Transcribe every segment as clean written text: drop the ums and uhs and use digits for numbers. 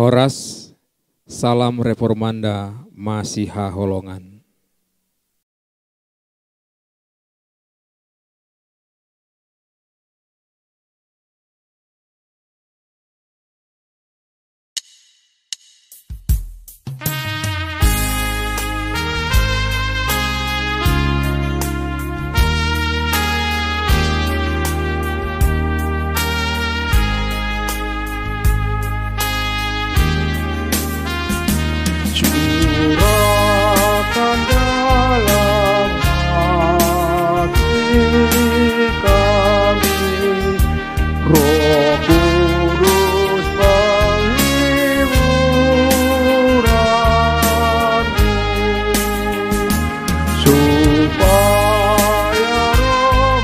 Horas, salam reformanda Masiha Holongan. Curahkan dalam hati kami Roh Kudus penghiburan-Mu, supaya Roh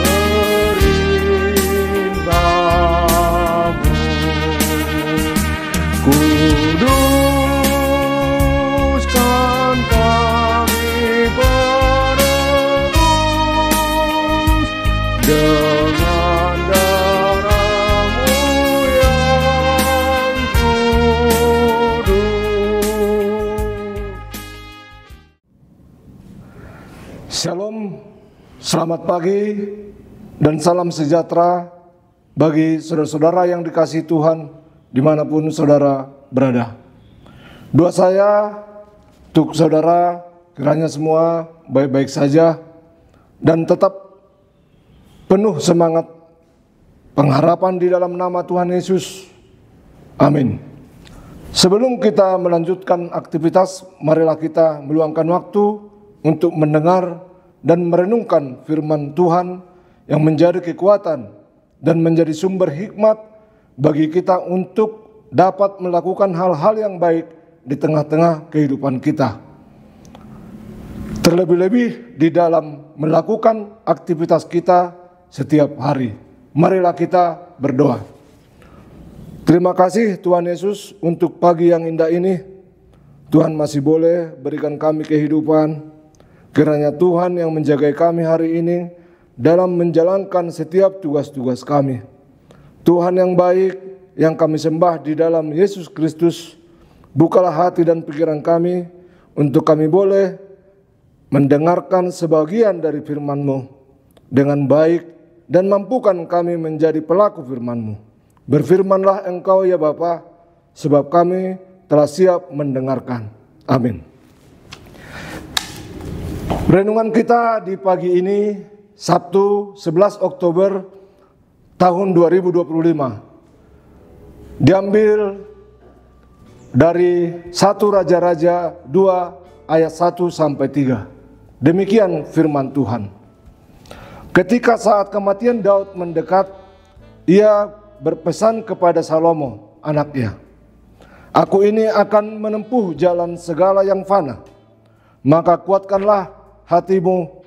membimbing kami melakukan perintah-Mu. Kuduskan kami penebus dengan darah-Mu yang kudus. Shalom, selamat pagi dan salam sejahtera bagi saudara-saudara yang dikasihi Tuhan dimanapun saudara berada. Doa saya untuk saudara kiranya semua baik-baik saja dan tetap penuh semangat pengharapan di dalam nama Tuhan Yesus. Amin. Sebelum kita melanjutkan aktivitas, marilah kita meluangkan waktu untuk mendengar dan merenungkan firman Tuhan yang menjadi kekuatan dan menjadi sumber hikmat bagi kita untuk dapat melakukan hal-hal yang baik di tengah-tengah kehidupan kita. Terlebih-lebih di dalam melakukan aktivitas kita setiap hari. Marilah kita berdoa. Terima kasih Tuhan Yesus untuk pagi yang indah ini. Tuhan masih boleh berikan kami kehidupan. Kiranya Tuhan yang menjaga kami hari ini dalam menjalankan setiap tugas-tugas kami. Tuhan yang baik yang kami sembah di dalam Yesus Kristus, bukalah hati dan pikiran kami untuk kami boleh mendengarkan sebagian dari firman-Mu dengan baik dan mampukan kami menjadi pelaku firman-Mu. Berfirmanlah Engkau ya Bapa, sebab kami telah siap mendengarkan. Amin. Renungan kita di pagi ini Sabtu 11 Oktober tahun 2025 diambil dari 1 Raja-Raja 2 ayat 1 sampai 3. Demikian firman Tuhan. Ketika saat kematian Daud mendekat, ia berpesan kepada Salomo anaknya, "Aku ini akan menempuh jalan segala yang fana, maka kuatkanlah hatimu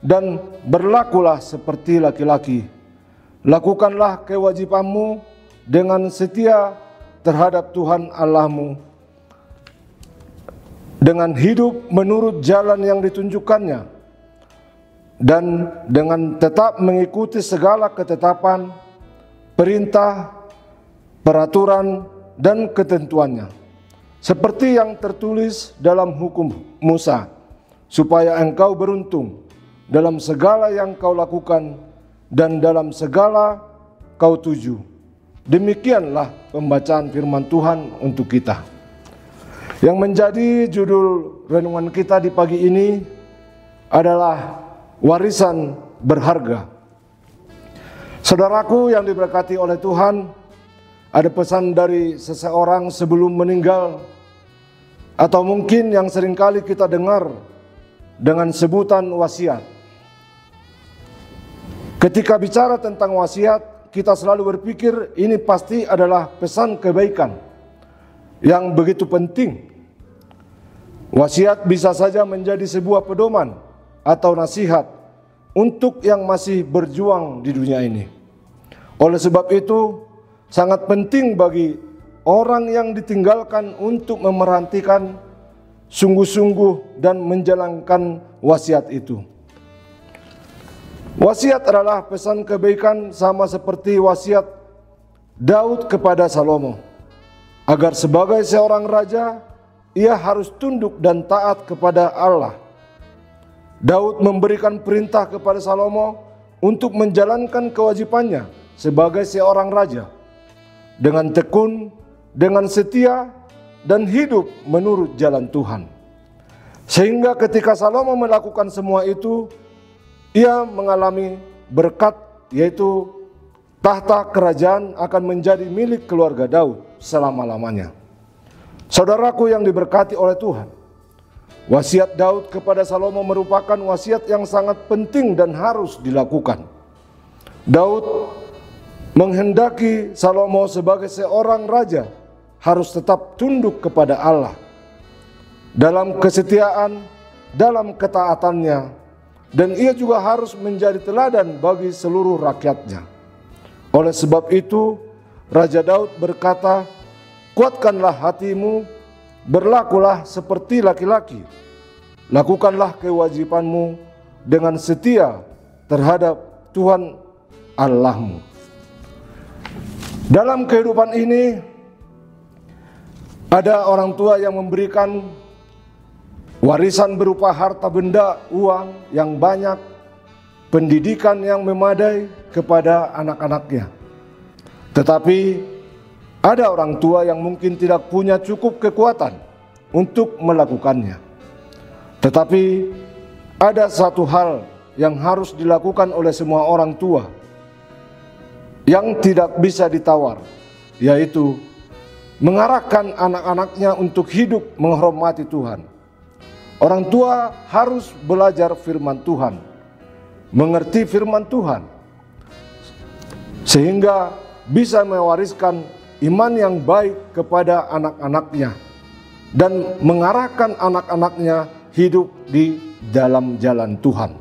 dan berlakulah seperti laki-laki. Lakukanlah kewajibanmu dengan setia terhadap Tuhan Allahmu, dengan hidup menurut jalan yang ditunjukkannya, dan dengan tetap mengikuti segala ketetapan, perintah, peraturan, dan ketentuannya, seperti yang tertulis dalam hukum Musa, supaya engkau beruntung dalam segala yang kau lakukan dan dalam segala kau tuju." Demikianlah pembacaan firman Tuhan untuk kita. Yang menjadi judul renungan kita di pagi ini adalah warisan berharga. Saudaraku yang diberkati oleh Tuhan, ada pesan dari seseorang sebelum meninggal, atau mungkin yang seringkali kita dengar dengan sebutan wasiat. Ketika bicara tentang wasiat, kita selalu berpikir ini pasti adalah pesan kebaikan yang begitu penting. Wasiat bisa saja menjadi sebuah pedoman atau nasihat untuk yang masih berjuang di dunia ini. Oleh sebab itu, sangat penting bagi orang yang ditinggalkan untuk memerhatikan sungguh-sungguh dan menjalankan wasiat itu. Wasiat adalah pesan kebaikan sama seperti wasiat Daud kepada Salomo, agar sebagai seorang raja, ia harus tunduk dan taat kepada Allah. Daud memberikan perintah kepada Salomo untuk menjalankan kewajibannya sebagai seorang raja dengan tekun, dengan setia, dan hidup menurut jalan Tuhan. Sehingga ketika Salomo melakukan semua itu, ia mengalami berkat, yaitu tahta kerajaan akan menjadi milik keluarga Daud selama-lamanya. Saudaraku yang diberkati oleh Tuhan, wasiat Daud kepada Salomo merupakan wasiat yang sangat penting dan harus dilakukan. Daud menghendaki Salomo sebagai seorang raja harus tetap tunduk kepada Allah dalam kesetiaan, dalam ketaatannya, dan ia juga harus menjadi teladan bagi seluruh rakyatnya. Oleh sebab itu, Raja Daud berkata, "Kuatkanlah hatimu, berlakulah seperti laki-laki. Lakukanlah kewajibanmu dengan setia terhadap Tuhan Allahmu." Dalam kehidupan ini, ada orang tua yang memberikan warisan berupa harta benda, uang yang banyak, pendidikan yang memadai kepada anak-anaknya. Tetapi ada orang tua yang mungkin tidak punya cukup kekuatan untuk melakukannya. Tetapi ada satu hal yang harus dilakukan oleh semua orang tua yang tidak bisa ditawar, yaitu mengarahkan anak-anaknya untuk hidup menghormati Tuhan. Orang tua harus belajar firman Tuhan, mengerti firman Tuhan, sehingga bisa mewariskan iman yang baik kepada anak-anaknya dan mengarahkan anak-anaknya hidup di dalam jalan Tuhan.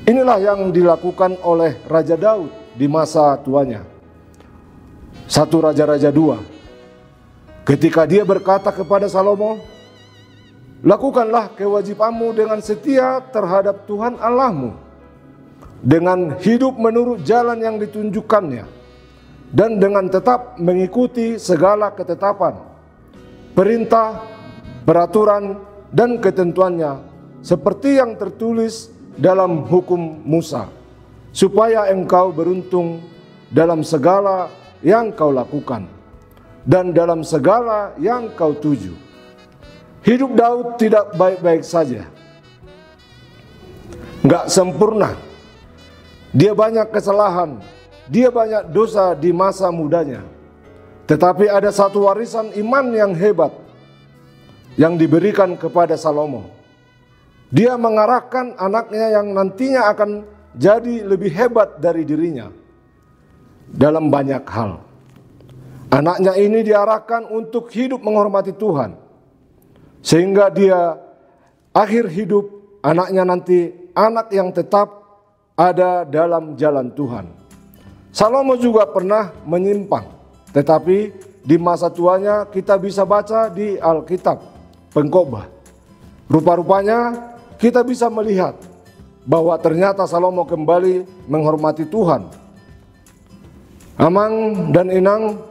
Inilah yang dilakukan oleh Raja Daud di masa tuanya. 1 Raja-Raja 2, ketika dia berkata kepada Salomo, "Lakukanlah kewajibanmu dengan setia terhadap Tuhan Allahmu, dengan hidup menurut jalan yang ditunjukkannya, dan dengan tetap mengikuti segala ketetapan, perintah, peraturan, dan ketentuannya, seperti yang tertulis dalam hukum Musa, supaya engkau beruntung dalam segala yang kau lakukan, dan dalam segala yang kau tuju." Hidup Daud tidak baik-baik saja, nggak sempurna. Dia banyak kesalahan, dia banyak dosa di masa mudanya. Tetapi ada satu warisan iman yang hebat yang diberikan kepada Salomo. Dia mengarahkan anaknya yang nantinya akan jadi lebih hebat dari dirinya dalam banyak hal. Anaknya ini diarahkan untuk hidup menghormati Tuhan, sehingga dia akhir hidup anaknya nanti anak yang tetap ada dalam jalan Tuhan. Salomo juga pernah menyimpang, tetapi di masa tuanya kita bisa baca di Alkitab Pengkhotbah. Rupa-rupanya kita bisa melihat bahwa ternyata Salomo kembali menghormati Tuhan. Amang dan Inang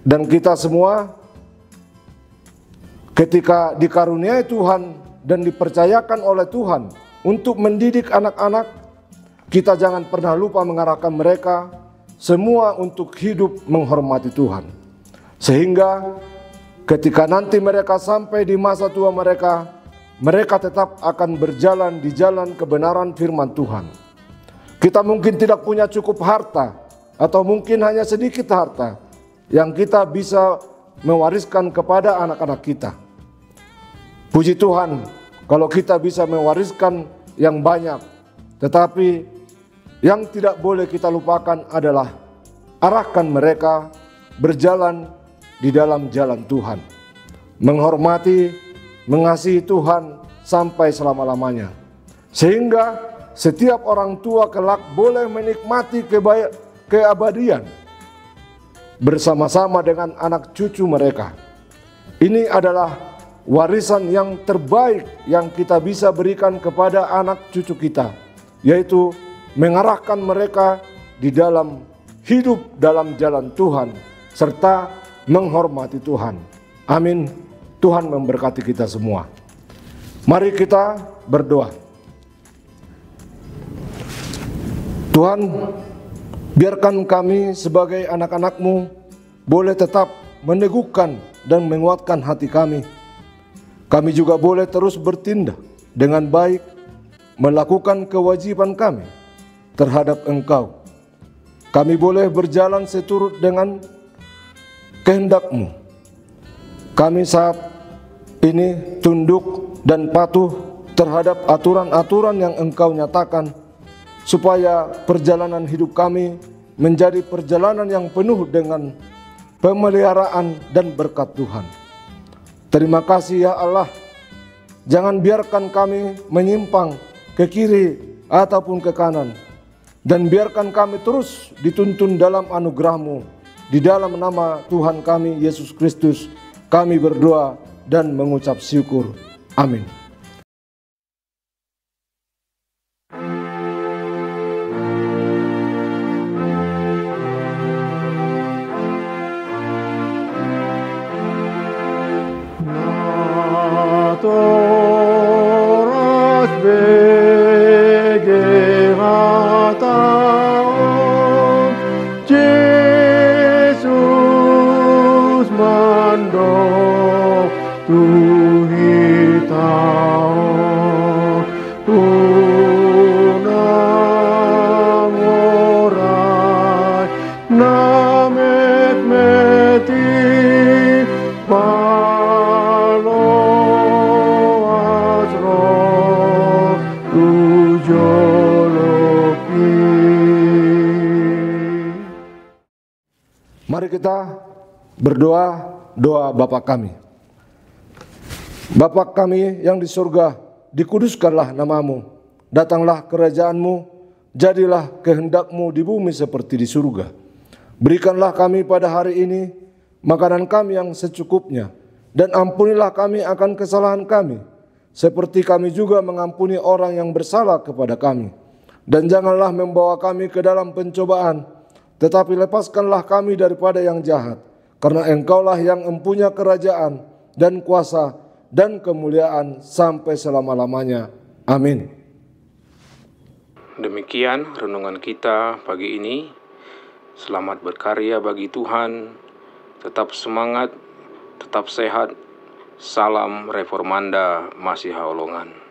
dan kita semua, ketika dikaruniai Tuhan dan dipercayakan oleh Tuhan untuk mendidik anak-anak, kita jangan pernah lupa mengarahkan mereka semua untuk hidup menghormati Tuhan. Sehingga ketika nanti mereka sampai di masa tua mereka, mereka tetap akan berjalan di jalan kebenaran firman Tuhan. Kita mungkin tidak punya cukup harta, atau mungkin hanya sedikit harta yang kita bisa mewariskan kepada anak-anak kita. Puji Tuhan kalau kita bisa mewariskan yang banyak, tetapi yang tidak boleh kita lupakan adalah arahkan mereka berjalan di dalam jalan Tuhan, menghormati, mengasihi Tuhan sampai selama-lamanya, sehingga setiap orang tua kelak boleh menikmati keabadian bersama-sama dengan anak cucu mereka. Ini adalah warisan yang terbaik yang kita bisa berikan kepada anak cucu kita, yaitu mengarahkan mereka di dalam hidup dalam jalan Tuhan, serta menghormati Tuhan. Amin. Tuhan memberkati kita semua. Mari kita berdoa. Tuhan, biarkan kami sebagai anak-anak-Mu boleh tetap meneguhkan dan menguatkan hati kami. Kami juga boleh terus bertindak dengan baik, melakukan kewajiban kami terhadap Engkau. Kami boleh berjalan seturut dengan kehendak-Mu. Kami saat ini tunduk dan patuh terhadap aturan-aturan yang Engkau nyatakan, supaya perjalanan hidup kami menjadi perjalanan yang penuh dengan pemeliharaan dan berkat Tuhan. Terima kasih ya Allah. Jangan biarkan kami menyimpang ke kiri ataupun ke kanan, dan biarkan kami terus dituntun dalam anugerah-Mu. Di dalam nama Tuhan kami Yesus Kristus kami berdoa dan mengucap syukur. Amin. Mari kita berdoa doa Bapa kami. Bapa kami yang di surga, dikuduskanlah nama-Mu, datanglah kerajaan-Mu, jadilah kehendak-Mu di bumi seperti di surga. Berikanlah kami pada hari ini makanan kami yang secukupnya, dan ampunilah kami akan kesalahan kami, seperti kami juga mengampuni orang yang bersalah kepada kami. Dan janganlah membawa kami ke dalam pencobaan, tetapi lepaskanlah kami daripada yang jahat, karena Engkaulah yang mempunyai kerajaan dan kuasa dan kemuliaan sampai selama-lamanya. Amin. Demikian renungan kita pagi ini. Selamat berkarya bagi Tuhan. Tetap semangat, tetap sehat. Salam Reformanda Masiha Holongan.